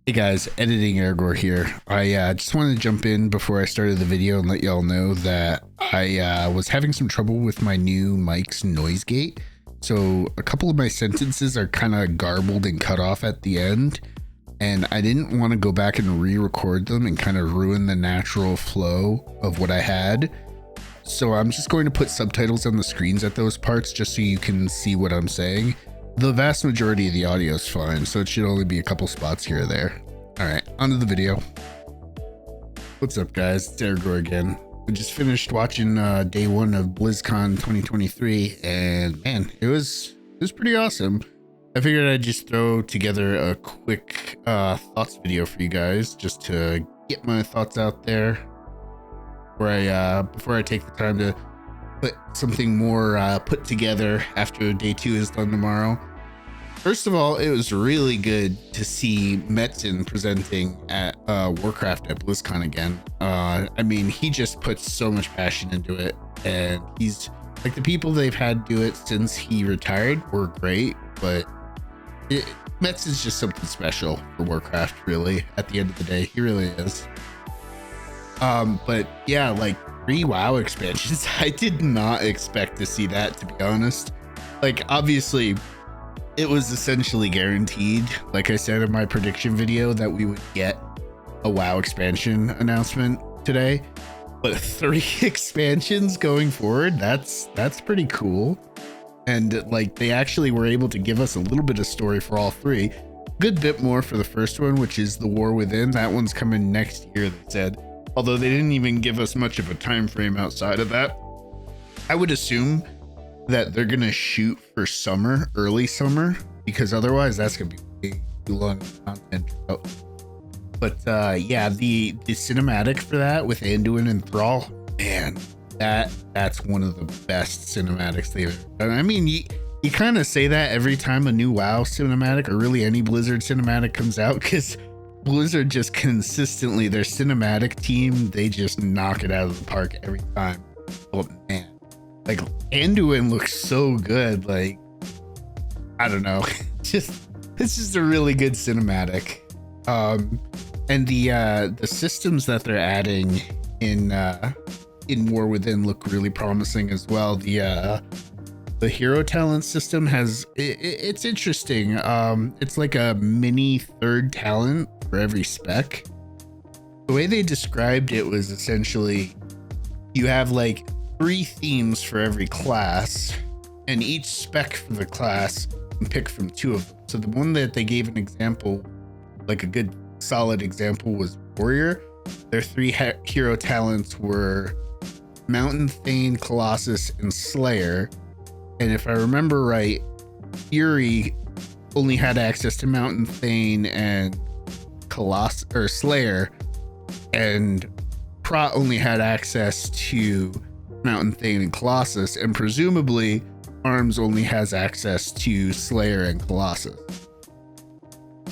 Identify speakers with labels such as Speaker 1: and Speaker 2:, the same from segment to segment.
Speaker 1: Hey guys, editing Ergor here. I just wanted to jump in before I started the video and let y'all know that I was having some trouble with my new mic's noise gate. So a couple of my sentences are kind of garbled and cut off at the end, and I didn't want to go back and re-record them and kind of ruin the natural flow of what I had. So I'm just going to put subtitles on the screens at those parts just so you can see what I'm saying. The vast majority of the audio is fine, so it should only be a couple spots here or there. All right, onto the video. What's up, guys? It's Ergor again. We just finished watching day one of Blizzcon 2023, and man, it was pretty awesome. I figured I'd just throw together a quick thoughts video for you guys, just to get my thoughts out there, before I take the time to put something more put together after day two is done tomorrow. First of all, it was really good to see Metzen presenting at Warcraft at BlizzCon again. I mean, he just puts so much passion into it, and he's like, the people they've had do it since he retired were great, but Metz is just something special for Warcraft, really. At the end of the day, he really is. But yeah, like 3 WoW expansions. I did not expect to see that, to be honest. Like, obviously, it was essentially guaranteed, like I said in my prediction video, that we would get a WoW expansion announcement today. But 3 expansions going forward, that's pretty cool. And like, they actually were able to give us a little bit of story for all 3. Good bit more for the first one, which is the War Within. That one's coming next year, they said. Although they didn't even give us much of a time frame outside of that. I would assume that they're gonna shoot for summer, early summer, because otherwise that's gonna be too long content. But yeah, the cinematic for that with Anduin and Thrall, man, that's one of the best cinematics they've ever done. I mean, you kind of say that every time a new WoW cinematic or really any Blizzard cinematic comes out, because Blizzard just consistently, their cinematic team, they just knock it out of the park every time. Oh man, like Anduin looks so good. Like, I don't know, it's just a really good cinematic. And the systems that they're adding in War Within look really promising as well. The hero talent system has it's interesting. It's like a mini third talent for every spec. The way they described it was essentially you have like 3 themes for every class, and each spec for the class can pick from 2 of them. So the one that they gave an example, like a good solid example, was Warrior. Their 3 hero talents were Mountain Thane, Colossus, and Slayer. And if I remember right, Fury only had access to Mountain Thane and Colossus or Slayer, and Prot only had access to Mountain Thane and Colossus, and presumably Arms only has access to Slayer and Colossus.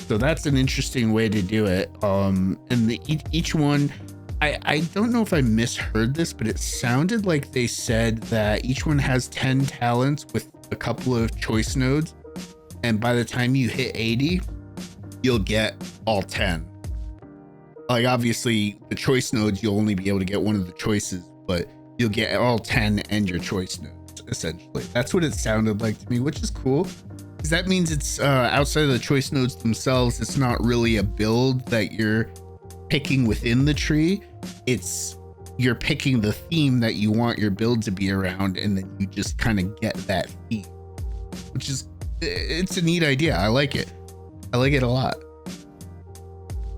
Speaker 1: So that's an interesting way to do it. And each one, I don't know if I misheard this, but it sounded like they said that each one has 10 talents with a couple of choice nodes, and by the time you hit 80, you'll get all 10. Like, obviously the choice nodes, you'll only be able to get one of the choices, but you'll get all 10 and your choice nodes, essentially. That's what it sounded like to me, which is cool, because that means it's outside of the choice nodes themselves, it's not really a build that you're picking within the tree. It's you're picking the theme that you want your build to be around, and then you just kind of get that theme, which is, it's a neat idea. I like it a lot.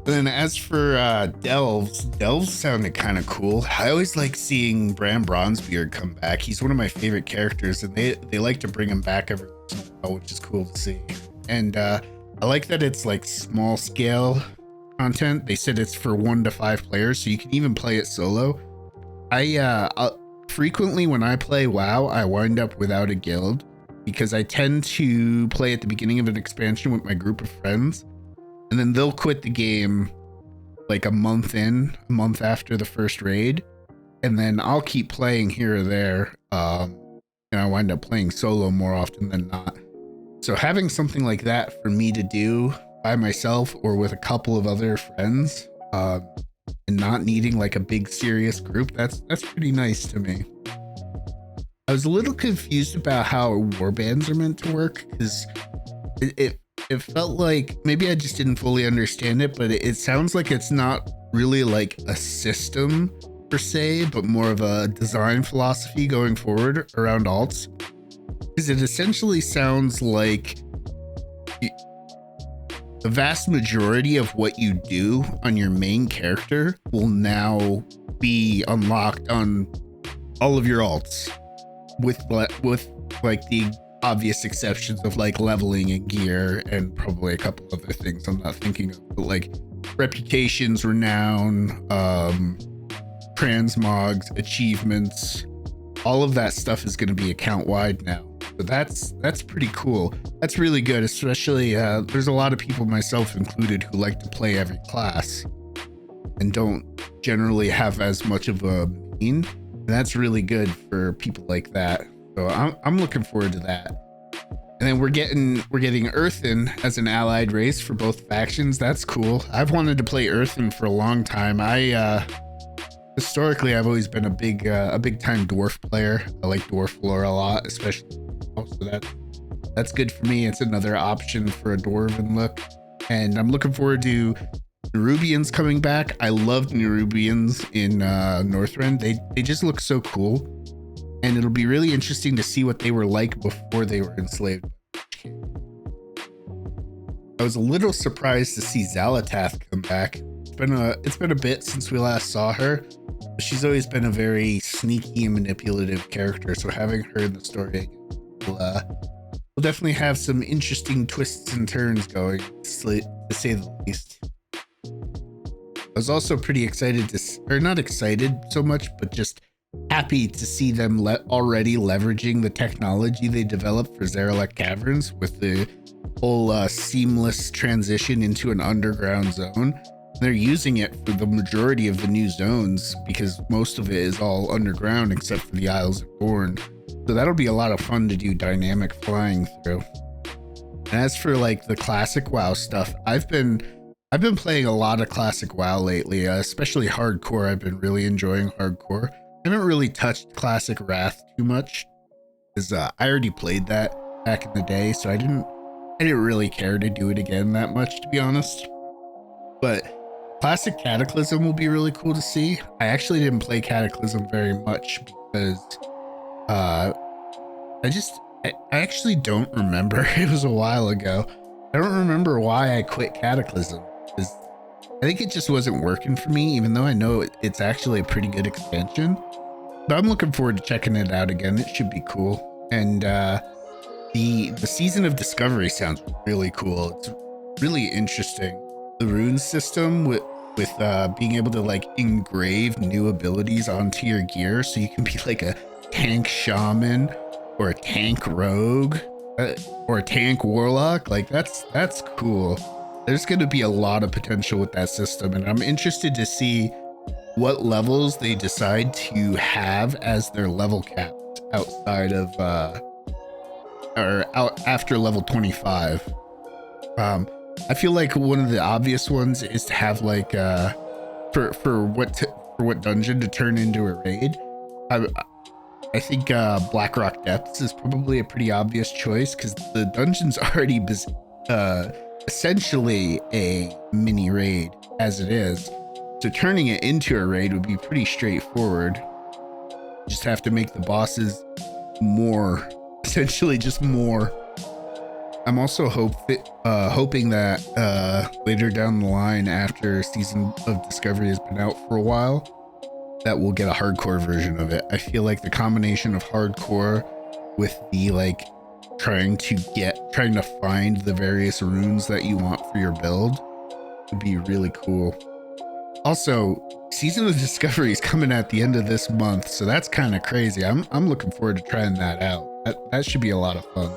Speaker 1: Then as for delves sounded kind of cool. I always like seeing Bram Bronzebeard come back. He's one of my favorite characters, and they like to bring him back every once in a while, which is cool to see. And I like that it's like small scale content. They said it's for 1 to 5 players, so you can even play it solo. I frequently, when I play WoW, I wind up without a guild, because I tend to play at the beginning of an expansion with my group of friends, and then they'll quit the game like a month after the first raid, and then I'll keep playing here or there, and I wind up playing solo more often than not. So having something like that for me to do by myself or with a couple of other friends, and not needing like a big serious group, that's pretty nice to me. I was a little confused about how warbands are meant to work, because it felt like maybe I just didn't fully understand it, but it sounds like it's not really like a system per se, but more of a design philosophy going forward around alts, because it essentially sounds like the vast majority of what you do on your main character will now be unlocked on all of your alts, with like the obvious exceptions of like leveling and gear and probably a couple other things I'm not thinking of, but like reputations, renown, transmogs, achievements, all of that stuff is going to be account wide now. So that's pretty cool. That's really good, especially there's a lot of people, myself included, who like to play every class and don't generally have as much of a main. And that's really good for people like that. So I'm looking forward to that. And then we're getting Earthen as an allied race for both factions. That's cool. I've wanted to play Earthen for a long time. Historically, I've always been a big time dwarf player. I like dwarf lore a lot, especially now, so that's good for me. It's another option for a dwarven look, and I'm looking forward to Nerubians coming back. I loved Nerubians in Northrend. They just look so cool, and it'll be really interesting to see what they were like before they were enslaved. I was a little surprised to see Xalatath come back. It's been a bit since we last saw her. She's always been a very sneaky and manipulative character, so having her in the story will definitely have some interesting twists and turns going, to say the least. I was also pretty excited or not excited so much, but just happy to see them already leveraging the technology they developed for Zaralek Caverns with the whole seamless transition into an underground zone. They're using it for the majority of the new zones because most of it is all underground except for the Isles of Dorn. So that'll be a lot of fun to do dynamic flying through. And as for like the classic WoW stuff, I've been playing a lot of classic WoW lately, especially hardcore. I've been really enjoying hardcore. I haven't really touched classic Wrath too much because I already played that back in the day, so I didn't really care to do it again that much, to be honest. But classic Cataclysm will be really cool to see. I actually didn't play Cataclysm very much because I actually don't remember. It was a while ago. I don't remember why I quit Cataclysm, because I think it just wasn't working for me, even though I know it's actually a pretty good expansion. But I'm looking forward to checking it out again. It should be cool. And the Season of Discovery sounds really cool. It's really interesting. The rune system with being able to like engrave new abilities onto your gear, so you can be like a tank shaman or a tank rogue or a tank warlock. Like that's cool. There's going to be a lot of potential with that system, and I'm interested to see what levels they decide to have as their level caps outside of or out after level 25. I feel like one of the obvious ones is to have like for what dungeon to turn into a raid. I think Blackrock Depths is probably a pretty obvious choice because the dungeon's already essentially a mini raid as it is. So turning it into a raid would be pretty straightforward. You just have to make the bosses more, essentially just more. I'm also hoping that later down the line, after Season of Discovery has been out for a while, that we'll get a hardcore version of it. I feel like the combination of hardcore with the like trying to find the various runes that you want for your build would be really cool. Also, Season of Discovery is coming at the end of this month, so that's kind of crazy. I'm looking forward to trying that out. That should be a lot of fun.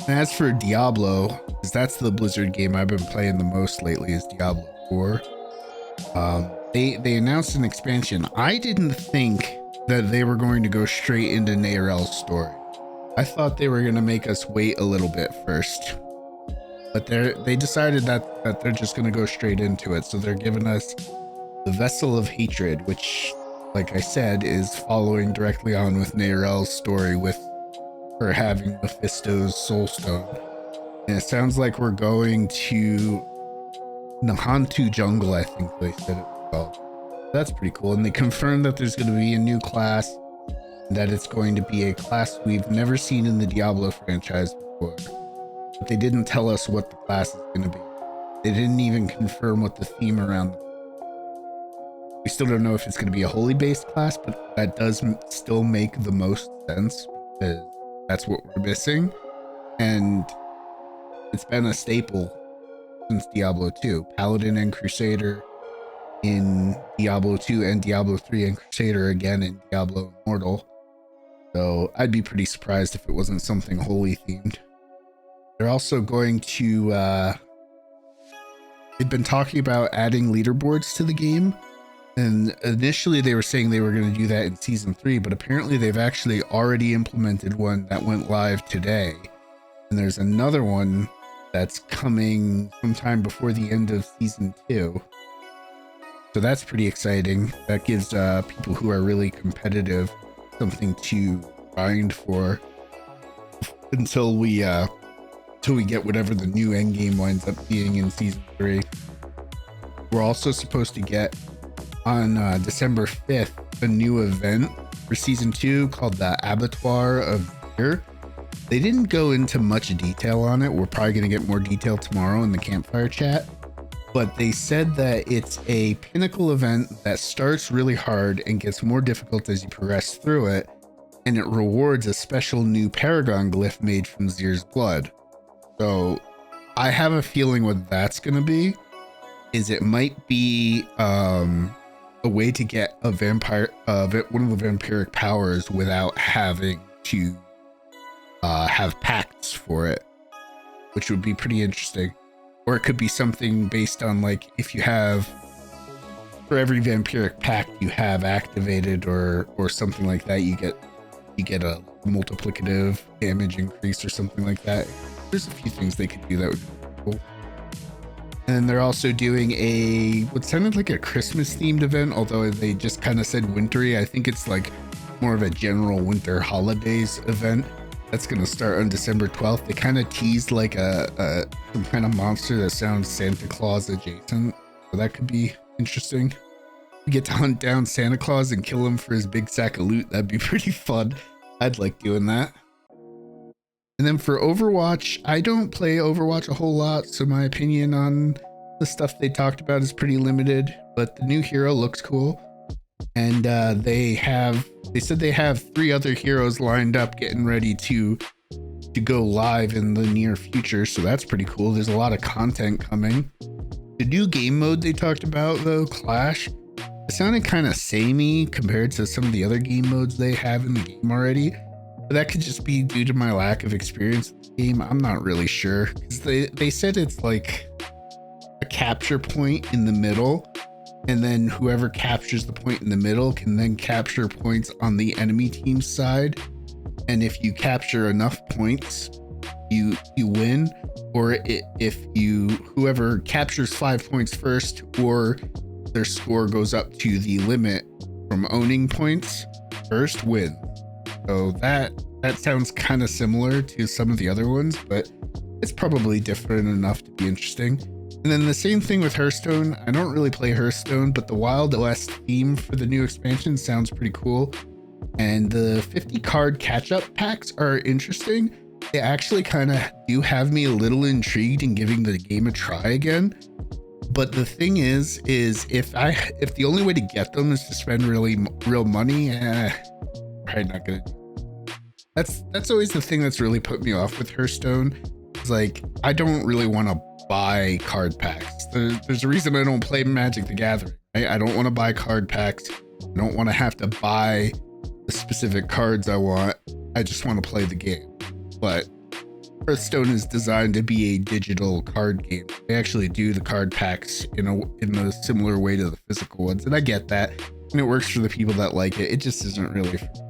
Speaker 1: And as for Diablo, because that's the Blizzard game I've been playing the most lately, is Diablo 4. They announced an expansion. I didn't think that they were going to go straight into Nairel's story. I thought they were going to make us wait a little bit first. but they decided that they're just going to go straight into it. So they're giving us the Vessel of Hatred, which, like I said, is following directly on with Neyrel's story with her having Mephisto's Soul Stone. And it sounds like we're going to Nahantu Jungle, I think they said it was called. That's pretty cool. And they confirmed that there's going to be a new class, and that it's going to be a class we've never seen in the Diablo franchise before. But they didn't tell us what the class is going to be. They didn't even confirm what the theme around. We still don't know if it's going to be a holy based class, but that does still make the most sense because that's what we're missing. And it's been a staple since Diablo 2. Paladin and Crusader in Diablo 2 and Diablo 3, and Crusader again in Diablo Immortal. So I'd be pretty surprised if it wasn't something holy themed. They're also going to, they've been talking about adding leaderboards to the game. And initially they were saying they were going to do that in season 3, but apparently they've actually already implemented one that went live today. And there's another one that's coming sometime before the end of season 2. So that's pretty exciting. That gives people who are really competitive something to grind for until we get whatever the new endgame winds up being in season 3. We're also supposed to get on December 5th a new event for season 2 called the Abattoir of Fear. They didn't go into much detail on it. We're probably going to get more detail tomorrow in the campfire chat, but they said that it's a pinnacle event that starts really hard and gets more difficult as you progress through it, and it rewards a special new paragon glyph made from Zyr's blood. So I have a feeling what that's going to be is it might be a way to get a vampire, one of the vampiric powers without having to have pacts for it, which would be pretty interesting. Or it could be something based on, like, if you have, for every vampiric pact you have activated or something like that, you get a multiplicative damage increase or something like that. There's a few things they could do that would be cool. And they're also doing what sounded like a Christmas themed event, although they just kind of said wintry. I think it's like more of a general winter holidays event that's going to start on December 12th. They kind of teased like some kind of monster that sounds Santa Claus adjacent, so that could be interesting. We get to hunt down Santa Claus and kill him for his big sack of loot. That'd be pretty fun. I'd like doing that. And then for Overwatch, I don't play Overwatch a whole lot, so my opinion on the stuff they talked about is pretty limited, but the new hero looks cool. And they said they have 3 other heroes lined up getting ready to go live in the near future, so that's pretty cool. There's a lot of content coming. The new game mode they talked about, though, Clash, it sounded kind of samey compared to some of the other game modes they have in the game already. But that could just be due to my lack of experience in the game. I'm not really sure, because they said it's like a capture point in the middle, and then whoever captures the point in the middle can then capture points on the enemy team's side. And if you capture enough points, you win. Or whoever captures 5 points first, or their score goes up to the limit from owning points first, wins. So that sounds kind of similar to some of the other ones, but it's probably different enough to be interesting. And then the same thing with Hearthstone. I don't really play Hearthstone, but the Wild West theme for the new expansion sounds pretty cool. And the 50 card catch-up packs are interesting. They actually kind of do have me a little intrigued in giving the game a try again. But the thing is if the only way to get them is to spend real money, probably not gonna. That's always the thing that's really put me off with Hearthstone. It's like, I don't really want to buy card packs. There's a reason I don't play Magic the Gathering, right? I don't want to buy card packs. I don't want to have to buy the specific cards I want. I just want to play the game. But Hearthstone is designed to be a digital card game. They actually do the card packs in a similar way to the physical ones, and I get that, and it works for the people that like it. It just isn't really for me.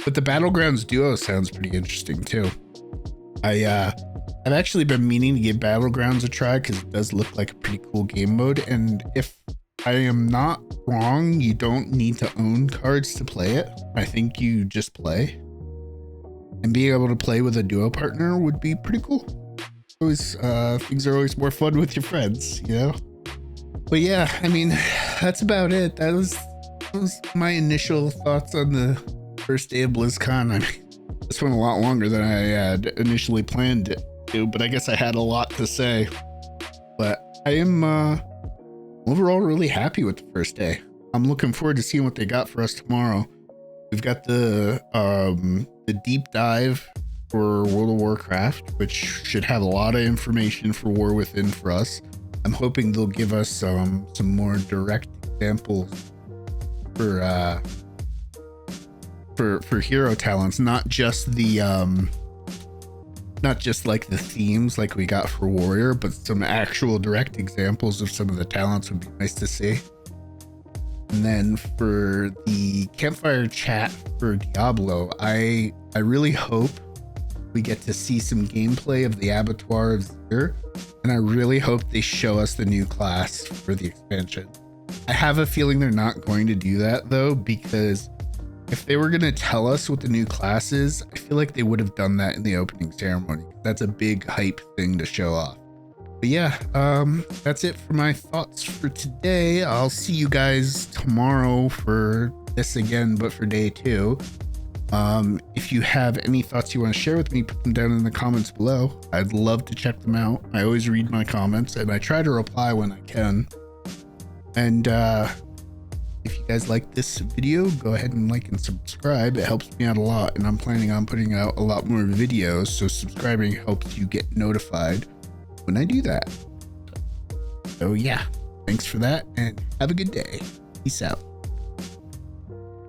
Speaker 1: But the Battlegrounds duo sounds pretty interesting too. I I've actually been meaning to give Battlegrounds a try because it does look like a pretty cool game mode. And if I am not wrong, you don't need to own cards to play it. I think you just play. And being able to play with a duo partner would be pretty cool. Always, things are always more fun with your friends, you know? But yeah, I mean, that's about it. That was my initial thoughts on the first day of BlizzCon. I mean, this went a lot longer than I had initially planned it to, but I guess I had a lot to say. But I am overall really happy with the first day. I'm looking forward to seeing what they got for us tomorrow. We've got the deep dive for World of Warcraft, which should have a lot of information for War Within for us. I'm hoping they'll give us some more direct examples for hero talents, not just the not just like the themes like we got for Warrior, but some actual direct examples of some of the talents would be nice to see. And then for the campfire chat for Diablo, I really hope we get to see some gameplay of the Abattoir of Zir, and I really hope they show us the new class for the expansion. I have a feeling they're not going to do that though, because if they were going to tell us what the new class is, I feel like they would have done that in the opening ceremony. That's a big hype thing to show off. But yeah, that's it for my thoughts for today. I'll see you guys tomorrow for this again, but for day 2. If you have any thoughts you want to share with me, put them down in the comments below. I'd love to check them out. I always read my comments and I try to reply when I can. And if you guys like this video, go ahead and like and subscribe. It helps me out a lot, and I'm planning on putting out a lot more videos, so subscribing helps you get notified when I do that. So yeah, thanks for that and have a good day. Peace out.